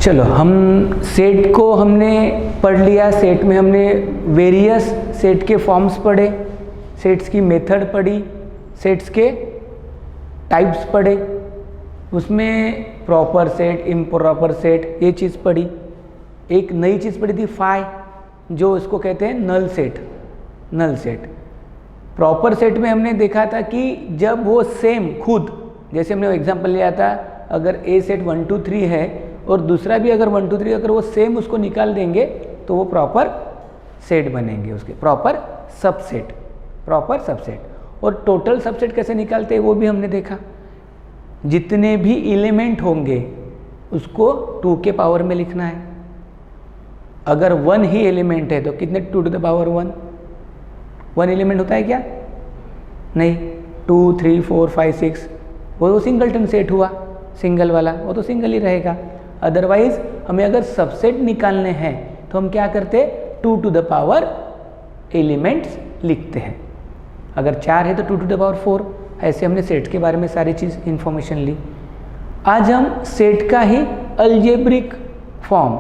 चलो, हम सेट को हमने पढ़ लिया। सेट में हमने वेरियस सेट के फॉर्म्स पढ़े, सेट्स की मेथड पढ़ी, सेट्स के टाइप्स पढ़े, उसमें प्रॉपर सेट, इम्प्रॉपर सेट, ये चीज़ पढ़ी। एक नई चीज़ पढ़ी थी फाई, जो इसको कहते हैं null set. Null set proper set में हमने देखा था कि जब वो सेम खुद, जैसे हमने एग्जांपल लिया था, अगर ए सेट 1 2 3 है और दूसरा भी अगर 1 2 3, अगर वो सेम उसको निकाल देंगे तो वो प्रॉपर सेट बनेंगे, उसके प्रॉपर सबसेट, प्रॉपर सबसेट। और टोटल सबसेट कैसे निकालते हैं वो भी हमने देखा। जितने भी एलिमेंट होंगे उसको 2 के पावर में लिखना है। अगर 1 ही एलिमेंट है तो कितने 2 टू द पावर 1? 1 एलिमेंट होता है क्या? नहीं। 2 3 4 5 6 वो तो सिंगलटन सेट हुआ, सिंगल वाला, वो तो सिंगल ही रहेगा। अदरवाइज हमें अगर सबसेट निकालने हैं तो हम क्या करते हैं? 2 टू द पावर एलिमेंट्स लिखते हैं। अगर 4 है तो 2 टू द पावर 4। ऐसे हमने सेट के बारे में सारी चीज़ इन्फॉर्मेशन ली। आज हम सेट का ही अलजेब्रिक फॉर्म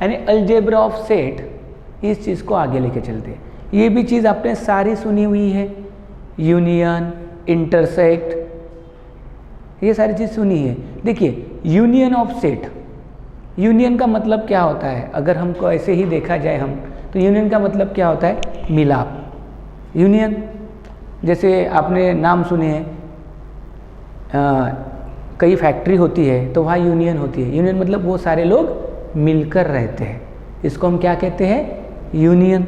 यानी अलजेब्रा ऑफ सेट, इस चीज़ को आगे लेके चलते हैं। ये भी चीज़ आपने सारी सुनी हुई है, यूनियन, इंटरसेक्ट, ये सारी चीज़ सुनी है। देखिए, यूनियन ऑफ सेट, यूनियन का मतलब क्या होता है? अगर हमको ऐसे ही देखा जाए हम, तो यूनियन का मतलब क्या होता है? मिलाप। यूनियन, जैसे आपने नाम सुने हैं, कई फैक्ट्री होती है तो वहाँ यूनियन होती है। यूनियन मतलब वो सारे लोग मिलकर रहते हैं, इसको हम क्या कहते हैं? यूनियन।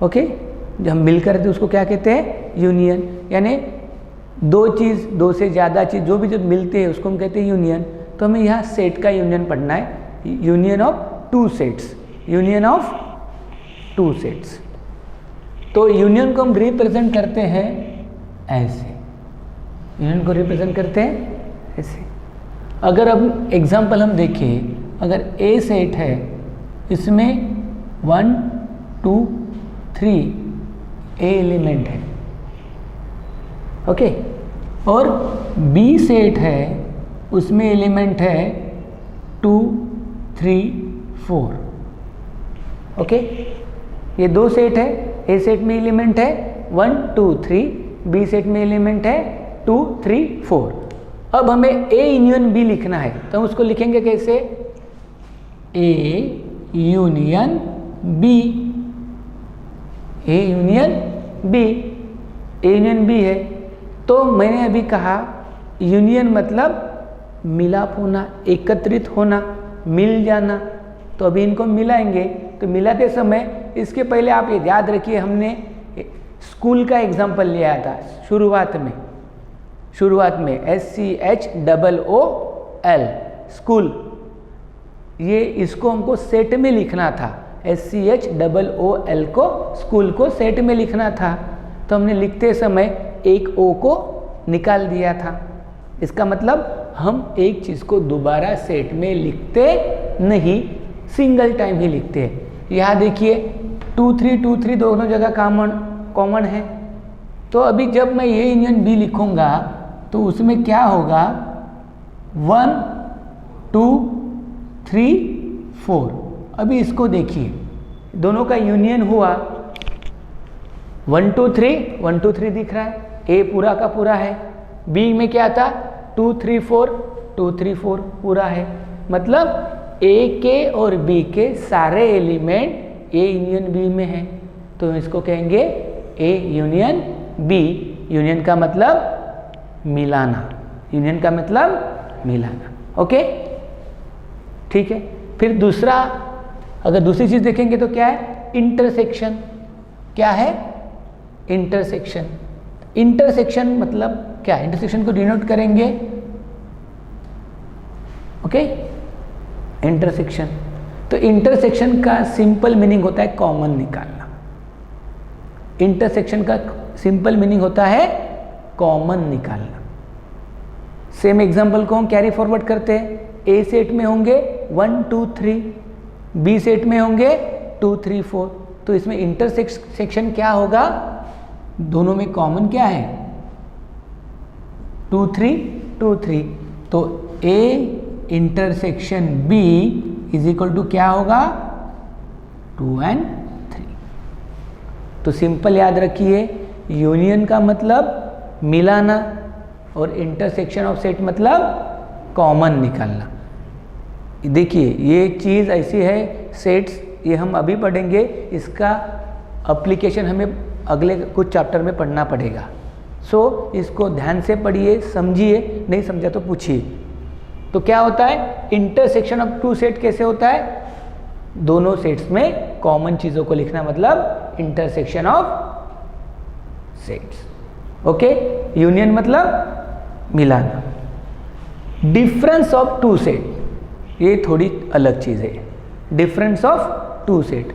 ओके, जब हम मिलकर रहते हैं उसको क्या कहते हैं? यूनियन। यानी दो चीज़, दो से ज़्यादा चीज़ जो भी जब मिलते हैं उसको हम कहते हैं यूनियन। तो हमें यहाँ सेट का यूनियन पढ़ना है, union of 2 sets, union of 2 sets. तो यूनियन को हम रिप्रेजेंट करते हैं ऐसे, यूनियन को रिप्रेजेंट करते हैं ऐसे। अगर अब एग्जाम्पल हम देखें, अगर ए सेट है, इसमें 1 2 3 ए एलिमेंट है, ओके, और बी सेट है, उसमें एलिमेंट है 2 3 4, ओके। ये 2 सेट है, ए सेट में एलिमेंट है 1 2 3, बी सेट में एलिमेंट है 2 3 4। अब हमें ए यूनियन बी लिखना है, तो हम उसको लिखेंगे कैसे? A union B, A union B, A union B है। तो मैंने अभी कहा यूनियन मतलब मिलाप होना, एकत्रित होना, मिल जाना। तो अभी इनको मिलाएंगे, तो मिलाते समय इसके पहले आप ये याद रखिए, हमने स्कूल का एग्जाम्पल लिया था शुरुआत में SCHOOL, स्कूल। ये इसको हमको सेट में लिखना था, SCHOOL को, स्कूल को सेट में लिखना था। तो हमने लिखते समय एक ओ को निकाल दिया था। इसका मतलब हम एक चीज़ को दोबारा सेट में लिखते नहीं, सिंगल टाइम ही लिखते हैं। यहाँ देखिए 2 3 दोनों जगह कॉमन है। तो अभी जब मैं ये यूनियन बी लिखूँगा तो उसमें क्या होगा? 1 2 3 4। अभी इसको देखिए, दोनों का यूनियन हुआ, 1 2 3 दिख रहा है, ए पूरा का पूरा है। बी में क्या था? 2 3 4 पूरा है। मतलब ए के और बी के सारे एलिमेंट ए यूनियन बी में है, तो इसको कहेंगे ए यूनियन बी। यूनियन का मतलब मिलाना, यूनियन का मतलब मिलाना, ओके, ठीक है। फिर दूसरा, अगर दूसरी चीज़ देखेंगे तो क्या है? इंटरसेक्शन। क्या है? इंटरसेक्शन। इंटरसेक्शन मतलब क्या? इंटरसेक्शन को डिनोट करेंगे, ओके, इंटरसेक्शन। तो इंटरसेक्शन का सिंपल मीनिंग होता है कॉमन निकालना। इंटरसेक्शन का सिंपल मीनिंग होता है कॉमन निकालना। सेम एग्जांपल को हम कैरी फॉरवर्ड करते हैं। ए सेट में होंगे 1 2 3, बी सेट में होंगे 2 3 4। तो इसमें इंटरसेक्शन क्या होगा? दोनों में कॉमन क्या है? 2 3 2 3। तो A intersection B is equal to क्या होगा 2 and 3। तो सिंपल याद रखिए, यूनियन का मतलब मिलाना और इंटरसेक्शन ऑफ सेट मतलब कॉमन निकालना। देखिए ये चीज़ ऐसी है, सेट्स ये हम अभी पढ़ेंगे, इसका एप्लीकेशन हमें अगले कुछ चैप्टर में पढ़ना पड़ेगा। सो इसको ध्यान से पढ़िए, समझिए, नहीं समझा तो पूछिए। तो क्या होता है इंटरसेक्शन ऑफ टू सेट, कैसे होता है, दोनों सेट्स में कॉमन चीज़ों को लिखना मतलब intersection of sets. Okay, union मतलब मिलाना। डिफरेंस ऑफ टू सेट ये थोड़ी अलग चीज़ है। Difference of two set,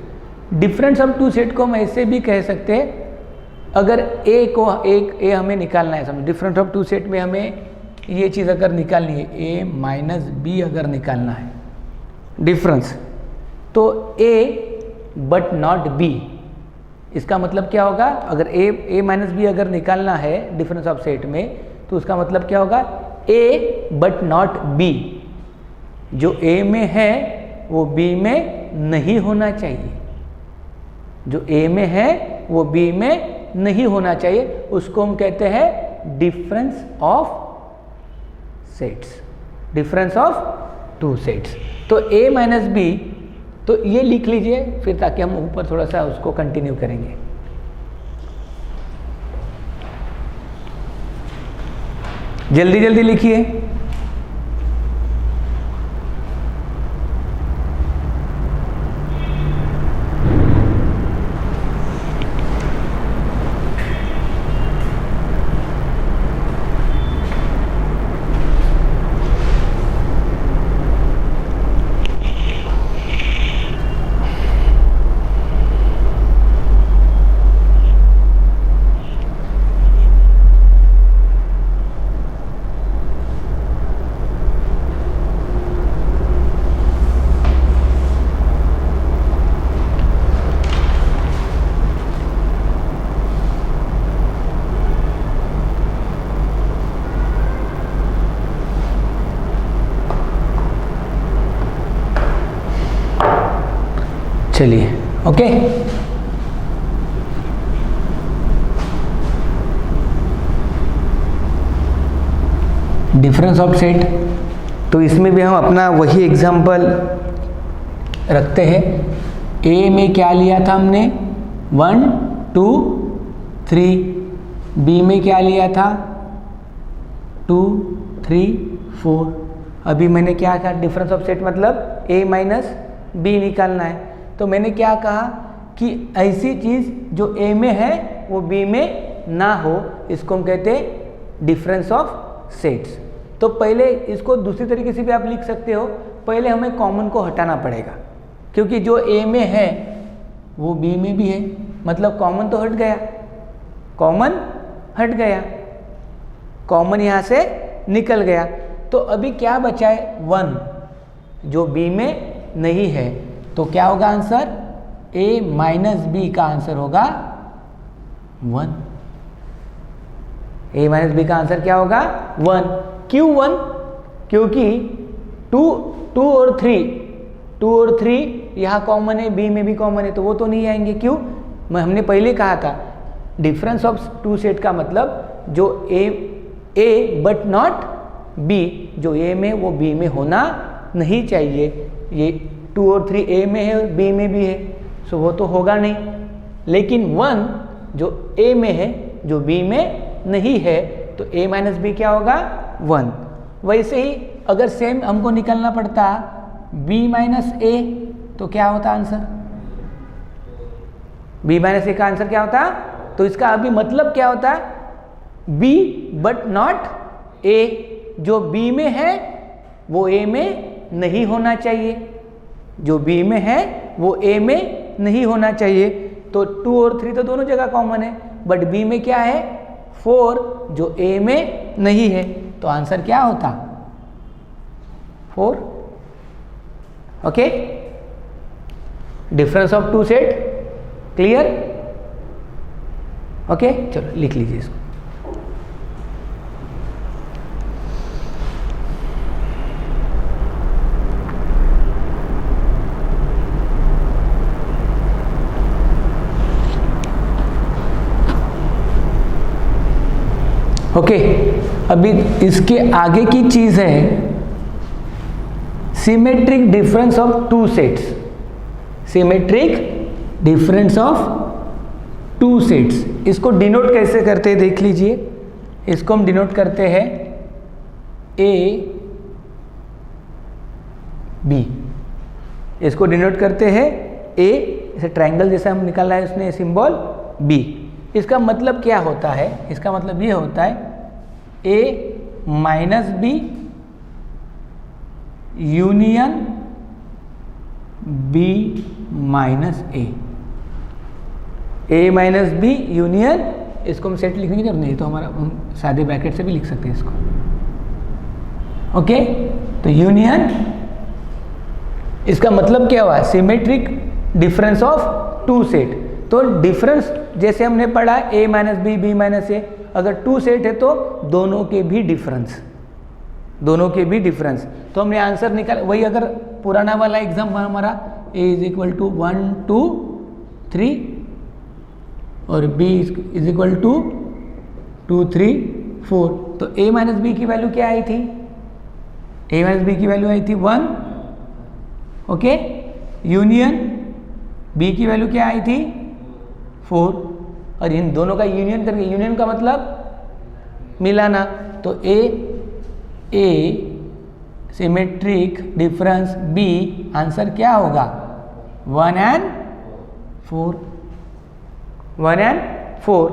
difference of two set को हम ऐसे भी कह सकते हैं, अगर ए को ए हमें निकालना है, समझो डिफरेंस ऑफ टू सेट में हमें ये चीज़ अगर निकालनी है, ए माइनस बी अगर निकालना है डिफरेंस, तो ए बट नॉट बी, इसका मतलब क्या होगा, अगर ए माइनस बी अगर निकालना है डिफरेंस ऑफ सेट में, तो उसका मतलब क्या होगा ए बट नॉट बी, जो ए में है वो बी में नहीं होना चाहिए, जो ए में है वो बी में नहीं होना चाहिए, उसको हम कहते हैं difference of sets, difference of two sets. तो ए माइनस बी, तो ये लिख लीजिए फिर, ताकि हम ऊपर थोड़ा सा उसको कंटिन्यू करेंगे। जल्दी जल्दी लिखिए। चलिए ओके, डिफरेंस ऑफ सेट, तो इसमें भी हम अपना वही एग्जांपल रखते हैं। ए में क्या लिया था हमने 1 2 3, बी में क्या लिया था 2 3 4। अभी मैंने क्या कहा, डिफरेंस ऑफ सेट मतलब ए माइनस बी निकालना है। तो मैंने क्या कहा कि ऐसी चीज़ जो ए में है वो बी में ना हो, इसको हम कहते हैं डिफरेंस ऑफ सेट्स। तो पहले इसको दूसरी तरीके से भी आप लिख सकते हो, पहले हमें कॉमन को हटाना पड़ेगा, क्योंकि जो ए में है वो बी में भी है, मतलब कॉमन तो हट गया, कॉमन हट गया, कॉमन यहाँ से निकल गया। तो अभी क्या बचा है 1, जो बी में नहीं है, तो क्या होगा आंसर, ए माइनस बी का आंसर होगा 1। ए माइनस बी का आंसर क्या होगा 1। क्यों 1? क्योंकि 2 और 3 यहाँ कॉमन है, बी में भी कॉमन है, तो वो तो नहीं आएंगे। क्यों? हमने पहले कहा था डिफरेंस ऑफ टू सेट का मतलब जो ए बट नॉट बी, जो ए में वो बी में होना नहीं चाहिए। ये 2 और 3 ए में है, बी में भी है, सो वो तो होगा नहीं। लेकिन 1 जो ए में है, जो बी में नहीं है, तो ए माइनस बी क्या होगा 1। वैसे ही अगर सेम हमको निकालना पड़ता बी माइनस ए, तो क्या होता आंसर, बी माइनस ए का आंसर क्या होता। तो इसका अभी मतलब क्या होता है, बी बट नॉट ए, जो बी में है वो ए में नहीं होना चाहिए, जो बी में है वो ए में नहीं होना चाहिए। तो 2 और 3 तो दोनों जगह कॉमन है, बट बी में क्या है 4, जो ए में नहीं है, तो आंसर क्या होता 4। Okay, difference of two set clear. Okay, चलो लिख लीजिए इसको। ओके, अभी इसके आगे की चीज है symmetric difference of two sets. Symmetric difference of two sets, इसको डिनोट कैसे करते हैं देख लीजिए। इसको हम डिनोट करते हैं ए बी, इसको डिनोट करते हैं ए, जैसे ट्रायंगल जैसा हम निकाला है उसने सिंबल बी। इसका मतलब क्या होता है, इसका मतलब ये होता है A minus B union B minus A minus B union, इसको हम सेट लिखने की जरूरत नहीं, तो हमारा हम सादे ब्रैकेट से भी लिख सकते हैं इसको। ओके, तो यूनियन, इसका मतलब क्या हुआ, symmetric difference of two set. तो डिफरेंस जैसे हमने पढ़ा A minus B B minus A, अगर टू सेट है तो दोनों के भी डिफरेंस, दोनों के भी डिफरेंस। तो हमने आंसर निकाल, वही अगर पुराना वाला एग्जाम हमारा ए इज इक्वल टू 1 2 3 और b इज इक्वल टू 2 3 4, तो a माइनस बी की वैल्यू क्या आई थी, a माइनस बी की वैल्यू आई थी 1। ओके, यूनियन b की वैल्यू क्या आई थी 4, और इन दोनों का यूनियन करके, यूनियन का मतलब मिलाना, तो a symmetric difference b, answer क्या होगा 1 and 4, 1 and 4।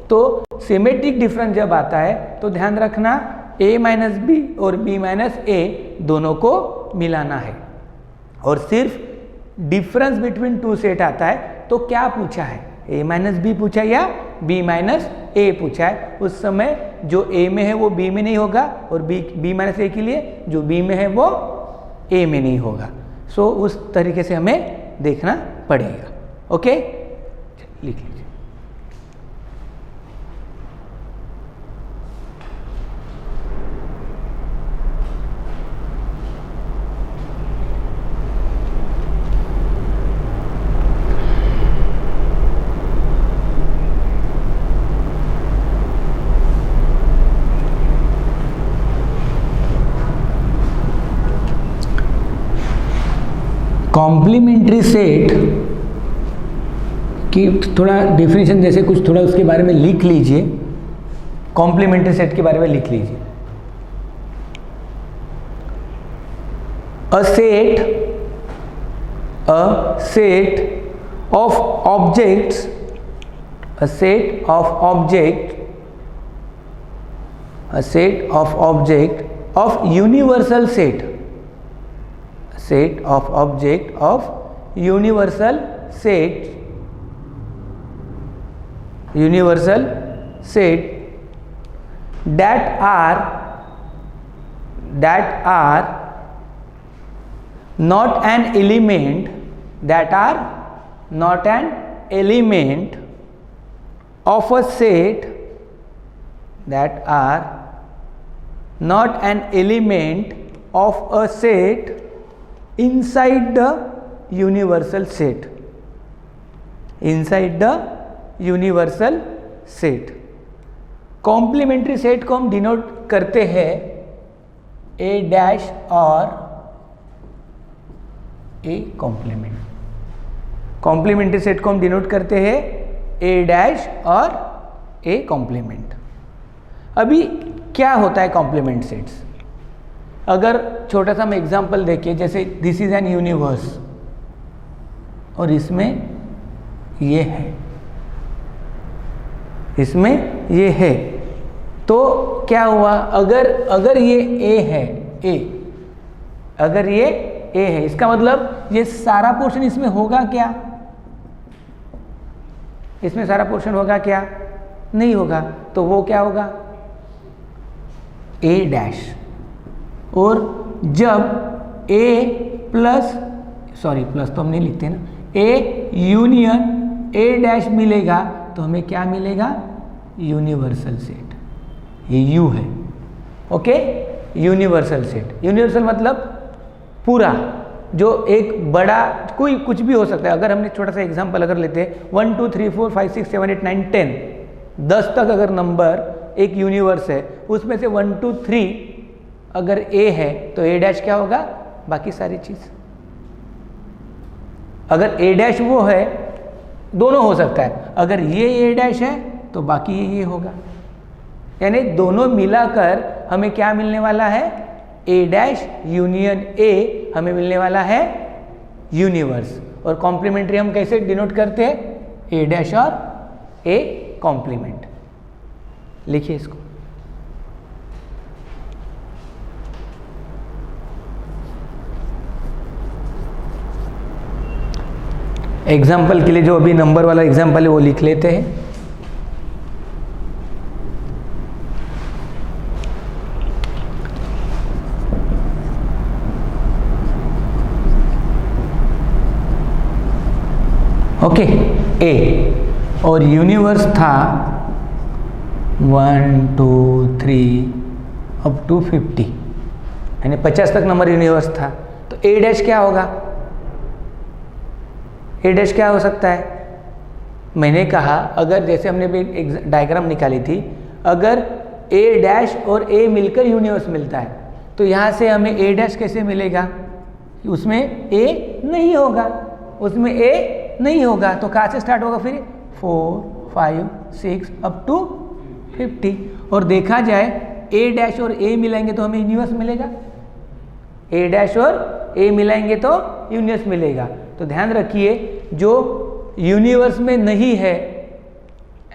तो सिमेट्रिक डिफरेंस जब आता है तो ध्यान रखना a माइनस बी और b माइनस ए दोनों को मिलाना है। और सिर्फ डिफरेंस बिटवीन टू सेट आता है तो क्या पूछा है, a माइनस बी पूछा या b माइनस ए पूछा है, उस समय जो a में है वो b में नहीं होगा, और b माइनस ए के लिए जो b में है वो a में नहीं होगा। सो उस तरीके से हमें देखना पड़ेगा। ओके, लिख लीजिए। कॉम्प्लीमेंट्री सेट की थोड़ा डेफिनेशन जैसे कुछ थोड़ा उसके बारे में लिख लीजिए। कॉम्प्लीमेंट्री सेट के बारे में लिख लीजिए। A set of objects, a set of object of universal set, set of object of universal set that are not an element, of a set, that are not an element of a set inside the universal set, complementary set को हम denote करते हैं ए dash और A complement. Complementary set को हम denote करते हैं ए dash और ए कॉम्प्लीमेंट। अभी क्या होता है कॉम्प्लीमेंट सेट्स, अगर छोटा सा हम एग्जांपल देखिए, जैसे दिस इज एन यूनिवर्स और इसमें ये है, इसमें ये है, तो क्या हुआ, अगर ये ए है, अगर ये ए है, इसका मतलब ये सारा पोर्शन इसमें होगा क्या, इसमें सारा पोर्शन होगा क्या, नहीं होगा, तो वो क्या होगा ए डैश। और जब ए प्लस, सॉरी प्लस तो हम नहीं लिखते ना, ए यूनियन ए डैश मिलेगा तो हमें क्या मिलेगा, यूनिवर्सल सेट, ये यू है। ओके, यूनिवर्सल सेट, यूनिवर्सल मतलब पूरा, जो एक बड़ा, कोई कुछ भी हो सकता है। अगर हमने छोटा सा एग्जांपल अगर लेते हैं 1 2 3 4 5 6 7 8 9 10 तक अगर नंबर एक यूनिवर्स है, उसमें से 1 2 3 अगर ए है तो ए डैश क्या होगा, बाकी सारी चीज़। अगर ए डैश वो है, दोनों हो सकता है, अगर ये ए डैश है तो बाकी ये होगा, यानी दोनों मिलाकर हमें क्या मिलने वाला है, ए डैश यूनियन ए हमें मिलने वाला है यूनिवर्स। और कॉम्प्लीमेंट्री हम कैसे डिनोट करते हैं, ए डैश और ए कॉम्प्लीमेंट। लिखिए इसको। एग्जाम्पल के लिए जो अभी नंबर वाला एग्जाम्पल है वो लिख लेते हैं। ओके, ए और यूनिवर्स था 1 2 3 अप टू 50, यानी 50 तक नंबर यूनिवर्स था। तो ए डैश क्या होगा, ए डैश क्या हो सकता है, मैंने कहा अगर जैसे हमने भी एक डायग्राम निकाली थी, अगर ए डैश और ए मिलकर यूनिवर्स मिलता है तो यहाँ से हमें ए डैश कैसे मिलेगा, उसमें ए नहीं होगा, उसमें ए नहीं होगा, तो कहाँ से स्टार्ट होगा फिर 4 5 6 अप टू 50। और देखा जाए ए डैश और ए मिलाएंगे तो हमें यूनिवर्स मिलेगा, ए डैश और ए मिलाएंगे तो यूनिवर्स मिलेगा। तो ध्यान रखिए, जो यूनिवर्स में नहीं है,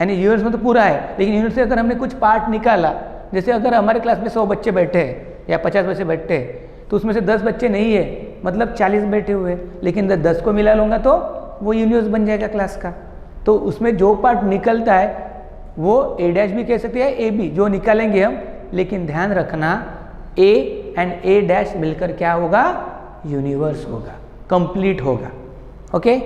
यानी यूनिवर्स में तो पूरा है, लेकिन यूनिवर्स से अगर हमने कुछ पार्ट निकाला, जैसे अगर हमारे क्लास में 100 बच्चे बैठे हैं या 50 बच्चे बैठे हैं, तो उसमें से 10 बच्चे नहीं है, मतलब 40 बैठे हुए, लेकिन 10 को मिला लूँगा तो वो यूनिवर्स बन जाएगा क्लास का। तो उसमें जो पार्ट निकलता है वो ए डैश भी कह सकते हैं, ए बी, जो निकालेंगे हम, लेकिन ध्यान रखना ए एंड ए डैश मिलकर क्या होगा, यूनिवर्स होगा, कंप्लीट होगा। ओके,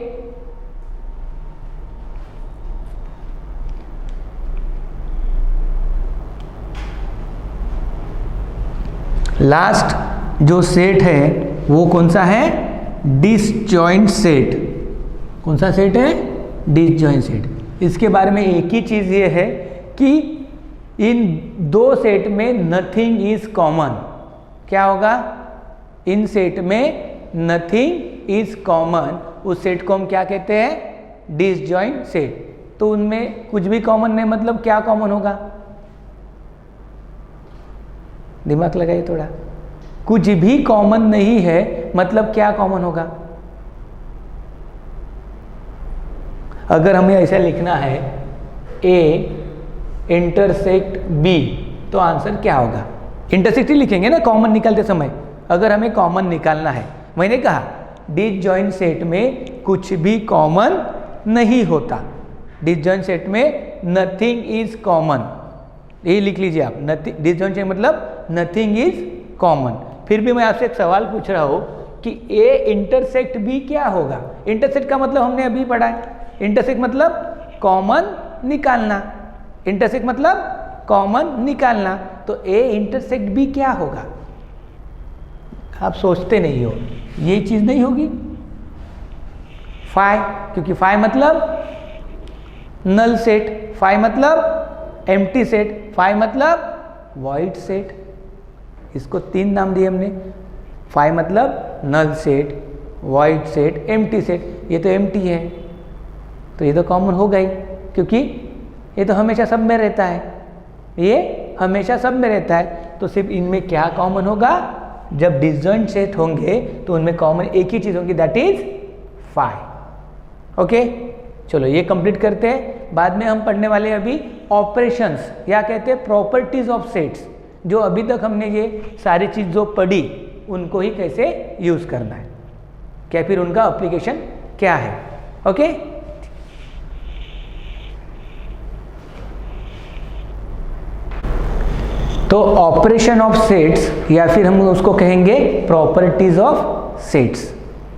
लास्ट जो सेट है वो कौन सा है, डिसजॉइंट सेट। कौन सा सेट है, डिसजॉइंट सेट। इसके बारे में एक ही चीज़ ये है कि इन दो सेट में नथिंग इज कॉमन। क्या होगा, इन सेट में नथिंग इज कॉमन, उस सेट को हम क्या कहते हैं, डिसजॉइंट सेट। तो उनमें कुछ भी कॉमन नहीं, मतलब क्या कॉमन होगा, दिमाग लगाइए थोड़ा, कुछ भी कॉमन नहीं है मतलब क्या कॉमन होगा। अगर हमें ऐसा लिखना है ए इंटरसेक्ट बी, तो आंसर क्या होगा, इंटरसेक्ट ही लिखेंगे ना कॉमन निकालते समय। अगर हमें कॉमन निकालना है, मैंने कहा डिसजॉइंट सेट में कुछ भी कॉमन नहीं होता, डिसजॉइंट सेट में नथिंग इज कॉमन, यही लिख लीजिए आप। डिसजॉइंट सेट मतलब नथिंग इज कॉमन। फिर भी मैं आपसे एक सवाल पूछ रहा हूँ कि ए इंटरसेक्ट बी क्या होगा। इंटरसेक्ट का मतलब हमने अभी पढ़ा है, इंटरसेक्ट मतलब कॉमन निकालना, इंटरसेक्ट मतलब कॉमन निकालना, तो ए इंटरसेक्ट बी क्या होगा। आप सोचते नहीं हो, ये चीज नहीं होगी फाई, क्योंकि फाई मतलब नल सेट, फाई मतलब एम्प्टी सेट, फाई मतलब वॉइड सेट। इसको 3 नाम दिए हमने, फाई मतलब null set, void set, empty set. ये तो एम्प्टी है तो ये तो कॉमन होगा ही, क्योंकि ये तो हमेशा सब में रहता है, ये हमेशा सब में रहता है। तो सिर्फ इनमें क्या कॉमन होगा, जब डिसजॉइंट सेट होंगे तो उनमें कॉमन एक ही चीज होगी, दैट इज फाई। ओके, चलो ये कंप्लीट करते हैं। बाद में हम पढ़ने वाले अभी ऑपरेशंस, या कहते हैं प्रॉपर्टीज ऑफ सेट्स। जो अभी तक हमने ये सारी चीज जो पढ़ी उनको ही कैसे यूज करना है, क्या फिर उनका एप्लीकेशन क्या है। ओके, तो ऑपरेशन ऑफ सेट्स, या फिर हम उसको कहेंगे प्रॉपर्टीज ऑफ सेट्स।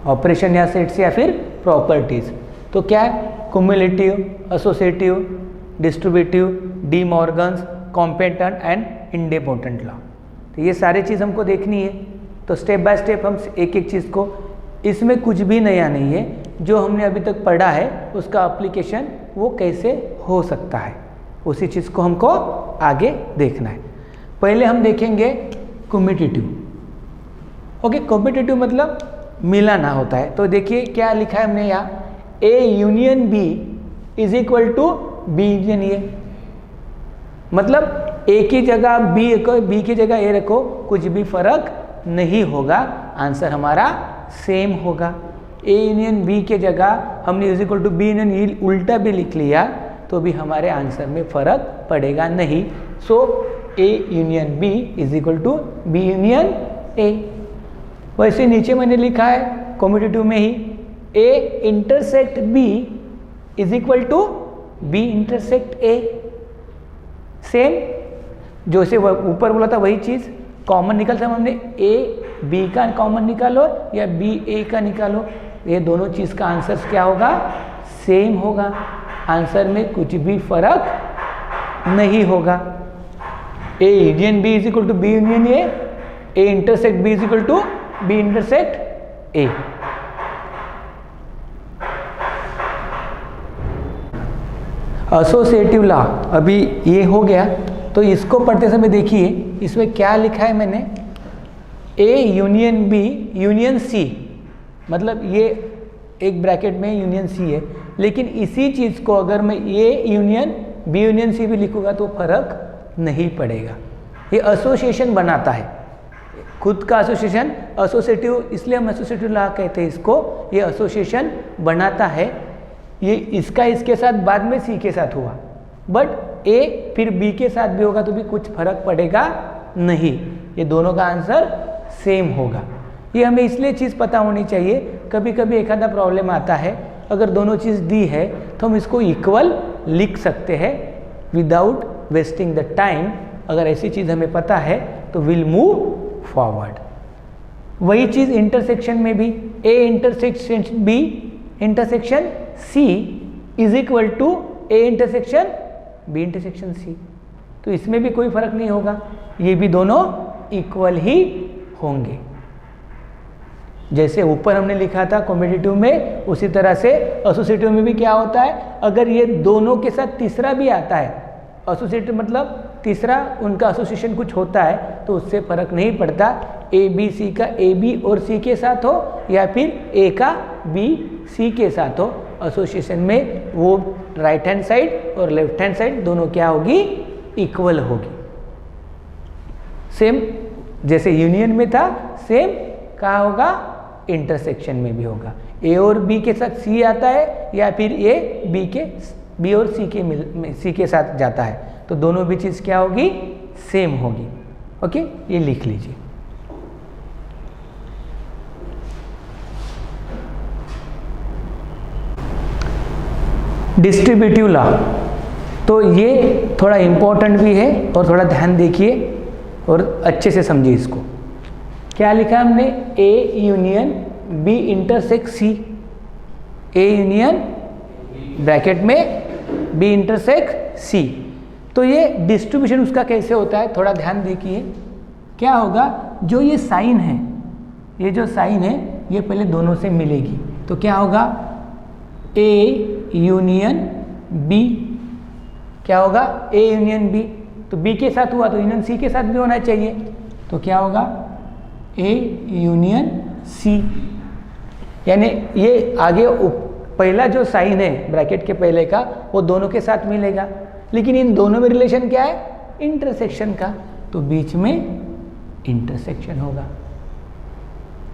ऑपरेशन या सेट्स या फिर प्रॉपर्टीज, तो क्या है, cumulative, associative, distributive, De Morgan's, competent and independent law. तो ये सारी चीज़ हमको देखनी है। तो स्टेप बाय स्टेप हम एक एक चीज़ को, इसमें कुछ भी नया नहीं है, जो हमने अभी तक पढ़ा है उसका एप्लीकेशन वो कैसे हो सकता है। उसी चीज़ को हमको आगे देखना है। पहले हम देखेंगे कम्यूटेटिव। ओके, कम्यूटेटिव मतलब मिलाना होता है। तो देखिए क्या लिखा है हमने यहाँ, A union B is equal to B union A. मतलब ए की जगह बी रखो, बी की जगह ए रखो, कुछ भी फर्क नहीं होगा, आंसर हमारा सेम होगा। ए यूनियन बी के जगह हमने is equal to B union A उल्टा भी लिख लिया तो भी हमारे आंसर में फर्क पड़ेगा नहीं। So A union B is equal to B union A. वैसे नीचे मैंने लिखा है कम्यूटेटिव में ही, A intersect B is equal to B intersect A. Same जो से ऊपर बोला था वही चीज़, कॉमन निकलता है हमने, ए बी का कॉमन निकालो या बी ए का निकालो, ये दोनों चीज़ का आंसर क्या होगा, सेम होगा। आंसर में कुछ भी फर्क नहीं होगा। A union B is equal to B union A intersect B is equal to B intersect A. Associative law अभी ये हो गया, तो इसको पढ़ते समय देखिए इसमें क्या लिखा है मैंने, A union B union C, मतलब ये एक ब्रैकेट में यूनियन सी है, लेकिन इसी चीज़ को अगर मैं A union B union C भी लिखूंगा तो फर्क नहीं पड़ेगा। ये एसोसिएशन बनाता है, खुद का एसोसिएशन, एसोसिएटिव, इसलिए हम एसोसिएटिव लॉ कहते हैं इसको। ये एसोसिएशन बनाता है, ये इसका इसके साथ बाद में सी के साथ हुआ, बट ए फिर बी के साथ भी होगा तो भी कुछ फर्क पड़ेगा नहीं, ये दोनों का आंसर सेम होगा। ये हमें इसलिए चीज़ पता होनी चाहिए, कभी कभी एक आधा प्रॉब्लम आता है, अगर दोनों चीज़ दी है तो हम इसको इक्वल लिख सकते हैं विदाउट वेस्टिंग द टाइम। अगर ऐसी चीज़ हमें पता है तो विल मूव फॉरवर्ड। वही चीज़ इंटरसेक्शन में भी, A intersection B intersection C is equal to A intersection B intersection C, तो इसमें भी कोई फर्क नहीं होगा, ये भी दोनों इक्वल ही होंगे। जैसे ऊपर हमने लिखा था कॉम्पिटिटिव में, उसी तरह से एसोसिएटिव में भी क्या होता है, अगर ये दोनों के साथ तीसरा भी आता है, एसोसिएटिव मतलब तीसरा उनका एसोसिएशन कुछ होता है तो उससे फर्क नहीं पड़ता, ए बी सी का ए बी और सी के साथ हो या फिर ए का बी सी के साथ हो, एसोसिएशन में वो राइट हैंड साइड और लेफ्ट हैंड साइड दोनों क्या होगी, इक्वल होगी। सेम जैसे यूनियन में था, सेम कहाँ होगा, इंटरसेक्शन में भी होगा। ए और बी के साथ सी आता है या फिर ए बी और सी के साथ जाता है, तो दोनों भी चीज़ क्या होगी, सेम होगी। ओके, ये लिख लीजिए। डिस्ट्रीब्यूटिव लॉ, तो ये थोड़ा इम्पोर्टेंट भी है और थोड़ा ध्यान देखिए और अच्छे से समझिए इसको। क्या लिखा हमने, A union B intersect C, A union bracket में बी इंटरसेक्ट सी, तो ये डिस्ट्रीब्यूशन उसका कैसे होता है थोड़ा ध्यान देखिए। क्या होगा, जो ये साइन है, ये जो साइन है ये पहले दोनों से मिलेगी, तो क्या होगा, ए यूनियन बी, क्या होगा, ए यूनियन बी, तो बी के साथ हुआ तो यूनियन सी के साथ भी होना चाहिए, तो क्या होगा, ए यूनियन सी। यानी ये आगे पहला जो साइन है ब्रैकेट के पहले का वो दोनों के साथ मिलेगा, लेकिन इन दोनों में रिलेशन क्या है, इंटरसेक्शन का, तो बीच में इंटरसेक्शन होगा।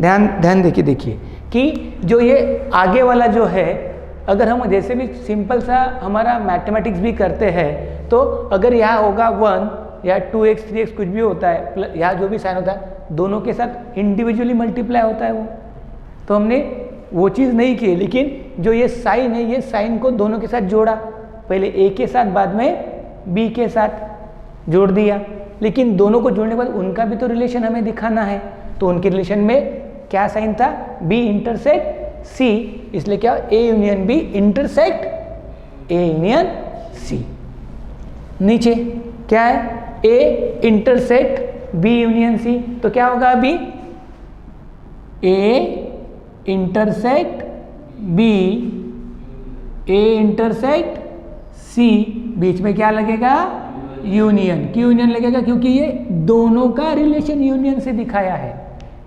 ध्यान देखिए कि जो ये आगे वाला जो है, अगर हम जैसे भी सिंपल सा हमारा मैथमेटिक्स भी करते हैं, तो अगर यहाँ होगा 1 या 2x 3x कुछ भी होता है, यहाँ जो भी साइन होता है दोनों के साथ इंडिविजुअली मल्टीप्लाई होता है वो, तो हमने वो चीज़ नहीं की, लेकिन जो ये साइन है, ये साइन को दोनों के साथ जोड़ा, पहले ए के साथ बाद में बी के साथ जोड़ दिया, लेकिन दोनों को जोड़ने के बाद उनका भी तो रिलेशन हमें दिखाना है, तो उनके रिलेशन में क्या साइन था, बी इंटरसेक्ट सी, इसलिए क्या, A union B intersect A union C. नीचे क्या है, A intersect B union C, तो क्या होगा अभी, A intersect B, A intersect C, बीच में क्या लगेगा, यूनियन। क्यों यूनियन लगेगा, क्योंकि ये दोनों का रिलेशन यूनियन से दिखाया है।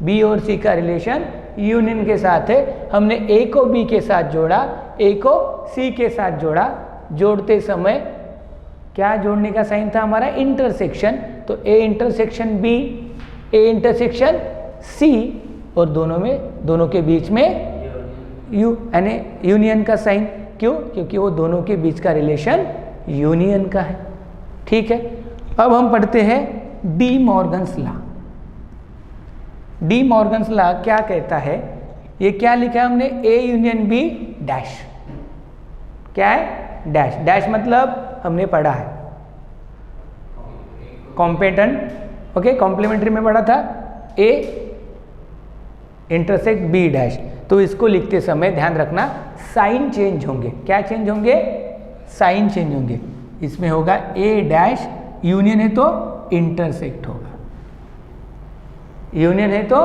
बी और सी का रिलेशन यूनियन के साथ है। हमने ए को बी के साथ जोड़ा, ए को सी के साथ जोड़ा। जोड़ते समय क्या जोड़ने का साइन था हमारा, इंटरसेक्शन। तो A intersection B, A intersection C, और दोनों के बीच में यू, यानी यूनियन का साइन। क्यों, क्योंकि वो दोनों के बीच का रिलेशन यूनियन का है। ठीक है, अब हम पढ़ते हैं D Morgan's law. D Morgan's law क्या कहता है, ये क्या लिखा है हमने, ए यूनियन बी डैश। क्या है, डैश। डैश मतलब हमने पढ़ा है कॉम्पेटेंट, ओके, कॉम्प्लीमेंट्री में पढ़ा था, ए इंटरसेक्ट बी डैश। तो इसको लिखते समय ध्यान रखना साइन चेंज होंगे। क्या चेंज होंगे, साइन चेंज होंगे। इसमें होगा ए डैश, यूनियन है तो इंटरसेक्ट होगा, यूनियन है तो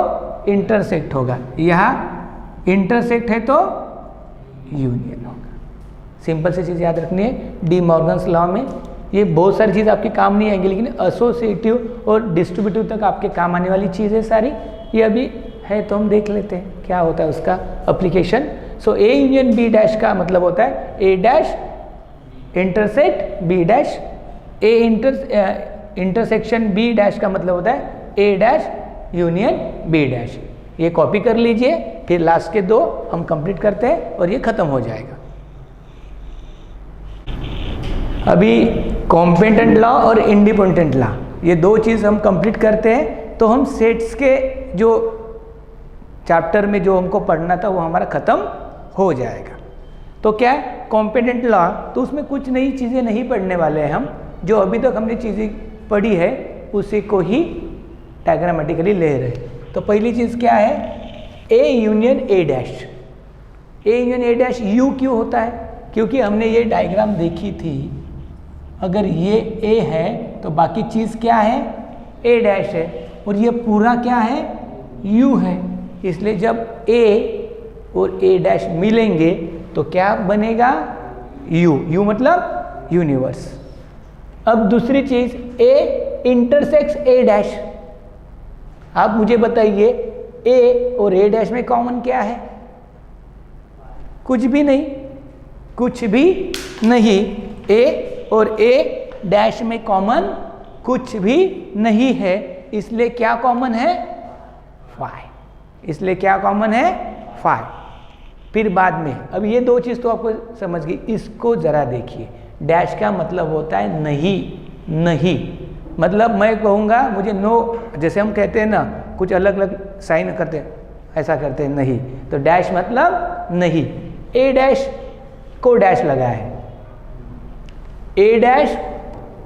इंटरसेक्ट होगा, यहाँ इंटरसेक्ट है तो यूनियन होगा। सिंपल सी चीज़ याद रखनी है डी मॉर्गन्स लॉ में। ये बहुत सारी चीज़ आपके काम नहीं आएंगी, लेकिन एसोसिएटिव और डिस्ट्रीब्यूटिव तक आपके काम आने वाली चीज़ है सारी। ये अभी है तो हम देख लेते हैं क्या होता है उसका application. So A union B dash का मतलब होता है A dash intersect B dash, A intersection B dash का मतलब होता है A dash union B dash. ये कॉपी कर लीजिए, फिर लास्ट के दो हम कंप्लीट करते हैं और ये खत्म हो जाएगा। अभी कॉम्पेटेंट लॉ और इंडिपेंडेंट लॉ, ये दो चीज़ हम कंप्लीट करते हैं तो हम सेट्स के जो चैप्टर में जो हमको पढ़ना था वो हमारा ख़त्म हो जाएगा। तो क्या है कॉम्पेटेंट लॉ, तो उसमें कुछ नई चीज़ें नहीं पढ़ने वाले हैं हम। जो अभी तक हमने चीज़ें पढ़ी है उसी को ही डायग्रामेटिकली ले रहे हैं। तो पहली चीज़ क्या है, A union A dash. A union A dash you क्यों होता है, क्योंकि हमने ये डायग्राम देखी थी। अगर ये ए है तो बाकी चीज़ क्या है, ए डैश है, और ये पूरा क्या है, यू है। इसलिए जब ए और ए डैश मिलेंगे तो क्या बनेगा, यू। यू मतलब यूनिवर्स। अब दूसरी चीज़, ए इंटरसेक्स ए डैश। आप मुझे बताइए ए और ए डैश में कॉमन क्या है, कुछ भी नहीं, कुछ भी नहीं। ए और ए डैश में कॉमन कुछ भी नहीं है, इसलिए क्या कॉमन है, फाई। इसलिए क्या कॉमन है, फाई। फिर बाद में, अब ये दो चीज़ तो आपको समझ गई। इसको ज़रा देखिए, डैश का मतलब होता है नहीं। नहीं मतलब मैं कहूँगा मुझे नो, जैसे हम कहते हैं ना कुछ अलग अलग साइन करते हैं, ऐसा करते हैं नहीं, तो डैश मतलब नहीं। ए डैश को डैश लगा है, ए डैश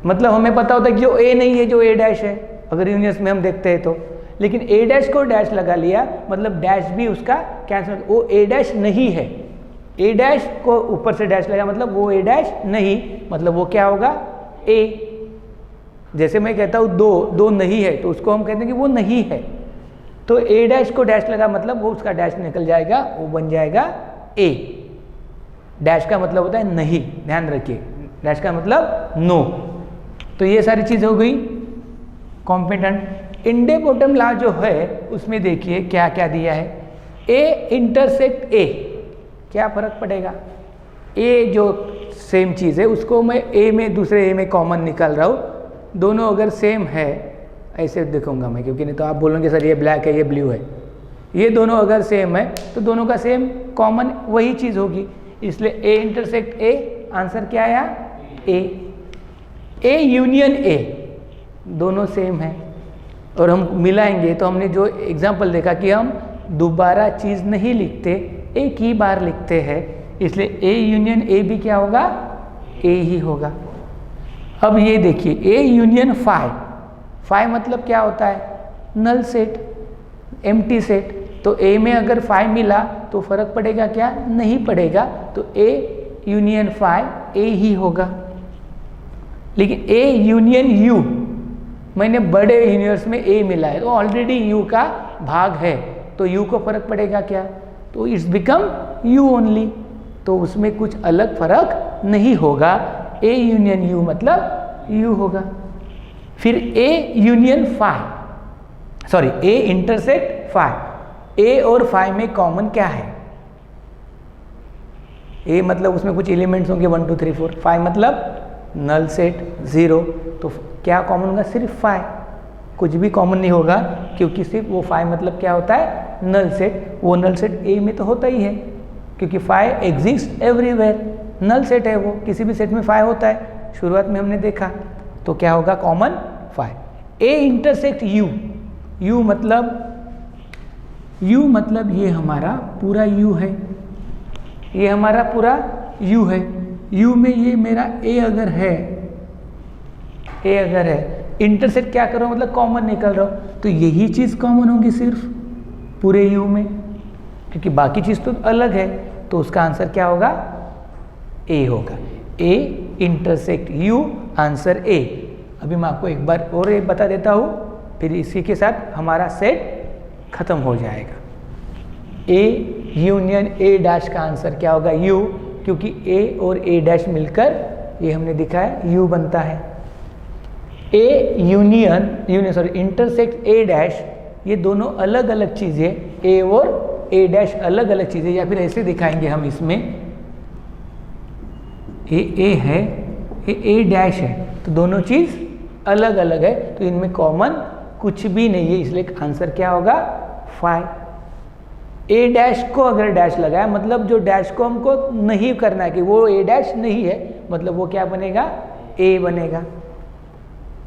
मतलब हमें पता होता है कि जो ए नहीं है, जो ए डैश है, अगर यूनिवर्स में हम देखते हैं तो। लेकिन ए डैश को डैश लगा लिया मतलब डैश भी उसका कैंसिल, वो ए डैश नहीं है। ए डैश को ऊपर से डैश लगा मतलब वो ए डैश नहीं, मतलब वो क्या होगा, ए। जैसे मैं कहता हूँ दो नहीं है तो उसको हम कहते हैं कि वो नहीं है। तो ए डैश को डैश लगा मतलब वो उसका डैश निकल जाएगा, वो बन जाएगा ए। डैश का मतलब होता है नहीं, ध्यान रखिए, डैश का मतलब नो। तो ये सारी चीज़ हो गई कॉम्पिटेंट। इंडेपोटम लॉ जो है उसमें देखिए क्या क्या दिया है, ए इंटरसेक्ट ए, क्या फर्क पड़ेगा, ए जो सेम चीज़ है उसको मैं ए में दूसरे ए में कॉमन निकाल रहा हूँ। दोनों अगर सेम है, ऐसे देखूंगा मैं, क्योंकि नहीं तो आप बोलोगे सर ये ब्लैक है ये ब्लू है। ये दोनों अगर सेम है तो दोनों का सेम कॉमन वही चीज़ होगी, इसलिए ए इंटरसेक्ट ए, आंसर क्या आया, ए। ए यूनियन ए, दोनों सेम है। और हम मिलाएंगे तो हमने जो एग्जाम्पल देखा कि हम दोबारा चीज़ नहीं लिखते, एक ही बार लिखते हैं, इसलिए ए यूनियन ए भी क्या होगा, ए ही होगा। अब ये देखिए ए यूनियन फाई, फाई मतलब क्या होता है, नल सेट, एम्प्टी सेट। तो ए में अगर फाई मिला तो फर्क पड़ेगा क्या, नहीं पड़ेगा, तो ए यूनियन फाई ए ही होगा। लेकिन ए यूनियन यू, मैंने बड़े यूनिवर्स में ए मिला है तो ऑलरेडी यू का भाग है, तो यू को फर्क पड़ेगा क्या, तो इट्स बिकम यू ओनली, तो उसमें कुछ अलग फर्क नहीं होगा। ए यूनियन यू मतलब यू होगा। फिर A union phi, sorry A intersect phi, A और फाई में कॉमन क्या है? ए मतलब उसमें कुछ एलिमेंट्स होंगे 1 2 3 4, फाई मतलब नल सेट 0, तो क्या कॉमन होगा? सिर्फ फाई, कुछ भी कॉमन नहीं होगा क्योंकि सिर्फ वो फाई मतलब क्या होता है? Null set. वो नल सेट ए में तो होता ही है क्योंकि phi exist everywhere, null set है वो, किसी भी सेट में फाई होता है, शुरुआत में हमने देखा। तो क्या होगा? Common phi. A intersect U, U मतलब ये हमारा पूरा यू है, ये हमारा पूरा यू है। यू में ये मेरा ए अगर है, इंटरसेक्ट क्या कर रहा हूँ? मतलब कॉमन निकल रहा हूँ, तो यही चीज़ कॉमन होगी सिर्फ पूरे यू में, क्योंकि बाकी चीज़ तो अलग है। तो उसका आंसर क्या होगा? ए होगा। ए इंटरसेक्ट यू, आंसर ए। अभी मैं आपको एक बार और एक बता देता हूँ, फिर इसी के साथ हमारा सेट खत्म हो जाएगा। ए यूनियन ए डैश का आंसर क्या होगा? यू, क्योंकि ए और ए डैश मिलकर ये हमने दिखाया यू बनता है। A union sorry intersect A dash, ये दोनों अलग अलग चीज़ें, ए और ए डैश अलग अलग चीज़ें, या फिर ऐसे दिखाएंगे हम इसमें, ए है, ए डैश है, तो दोनों चीज़ अलग अलग है, तो इनमें कॉमन कुछ भी नहीं है, इसलिए आंसर क्या होगा? फाई। ए डैश को अगर डैश लगाया मतलब जो डैश को हमको नहीं करना है कि वो ए डैश नहीं है, मतलब वो क्या बनेगा? ए बनेगा।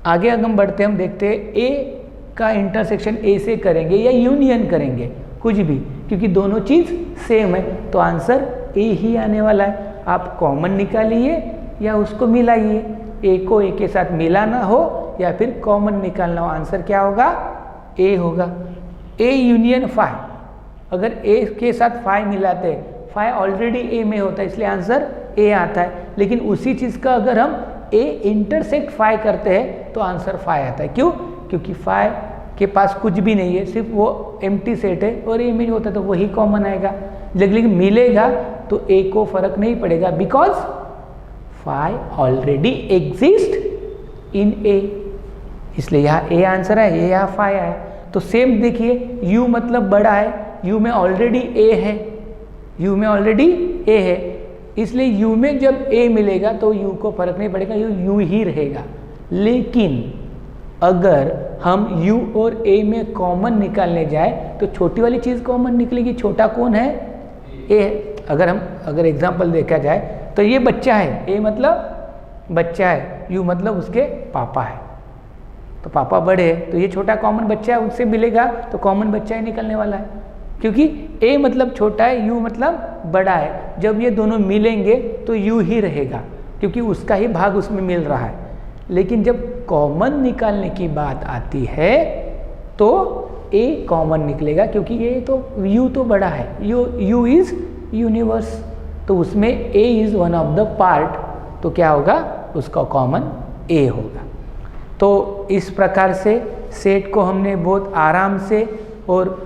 आगे अगर हम बढ़ते हम देखते हैं ए का इंटरसेक्शन ए से करेंगे या यूनियन करेंगे, कुछ भी, क्योंकि दोनों चीज़ सेम है, तो आंसर ए ही आने वाला है। आप कॉमन निकालिए या उसको मिलाइए, ए को ए के साथ मिलाना हो या फिर कॉमन निकालना हो, आंसर क्या होगा? ए होगा। ए यूनियन फाई, अगर ए के साथ फाई मिलाते हैं, फाई ऑलरेडी ए में होता है इसलिए आंसर ए आता है, लेकिन उसी चीज़ का अगर हम ए इंटरसेक्ट फाई करते हैं तो आंसर फाई आता है। क्यों? क्योंकि फाई के पास कुछ भी नहीं है, सिर्फ वो एम्प्टी सेट है और ए में होता है, तो वही कॉमन आएगा। लेकिन मिलेगा तो ए को फर्क नहीं पड़ेगा, because phi already exist in A, इसलिए यहाँ ए आंसर है, ये यहाँ फाई है। तो सेम देखिए, यू मतलब बड़ा है, यू में ऑलरेडी ए है, यू में ऑलरेडी ए है, इसलिए यू में जब ए मिलेगा तो यू को फर्क नहीं पड़ेगा, यू ही रहेगा। लेकिन अगर हम यू और ए में कॉमन निकालने जाए तो छोटी वाली चीज़ कॉमन निकलेगी। छोटा कौन है? ए है। अगर एग्जाम्पल देखा जाए तो ये बच्चा है, ए मतलब बच्चा है, यू मतलब उसके पापा है, तो पापा बड़े हैं, तो ये छोटा कॉमन बच्चा है, उससे मिलेगा तो कॉमन बच्चा ही निकलने वाला है, क्योंकि ए मतलब छोटा है, यू मतलब बड़ा है। जब ये दोनों मिलेंगे तो यू ही रहेगा, क्योंकि उसका ही भाग उसमें मिल रहा है। लेकिन जब कॉमन निकालने की बात आती है तो ए कॉमन निकलेगा, क्योंकि ये तो यू तो बड़ा है, यू इज यूनिवर्स, तो उसमें A is one of the part, तो क्या होगा? उसका कॉमन ए होगा। तो इस प्रकार से सेट को हमने बहुत आराम से और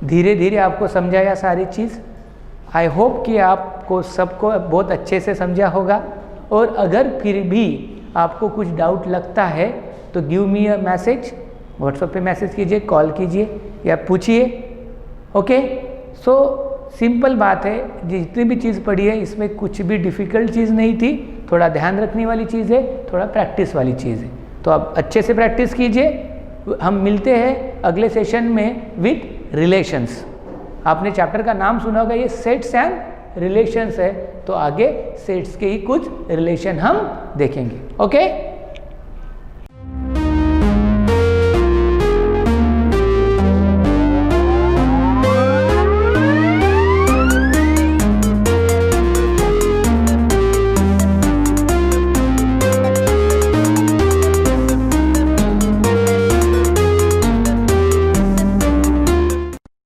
धीरे धीरे आपको समझाया सारी चीज़। आई होप कि आपको सबको बहुत अच्छे से समझा होगा, और अगर फिर भी आपको कुछ डाउट लगता है तो give me a message, WhatsApp पे मैसेज कीजिए, कॉल कीजिए या पूछिए। ओके, सो सिंपल बात है, जितनी भी चीज़ पढ़ी है इसमें कुछ भी डिफ़िकल्ट चीज़ नहीं थी, थोड़ा ध्यान रखने वाली चीज़ है, थोड़ा प्रैक्टिस वाली चीज़ है, तो आप अच्छे से प्रैक्टिस कीजिए। हम मिलते हैं अगले सेशन में विथ रिलेशंस। आपने चैप्टर का नाम सुना होगा, ये सेट्स एंड रिलेशंस है, तो आगे सेट्स के ही कुछ रिलेशन हम देखेंगे। ओके।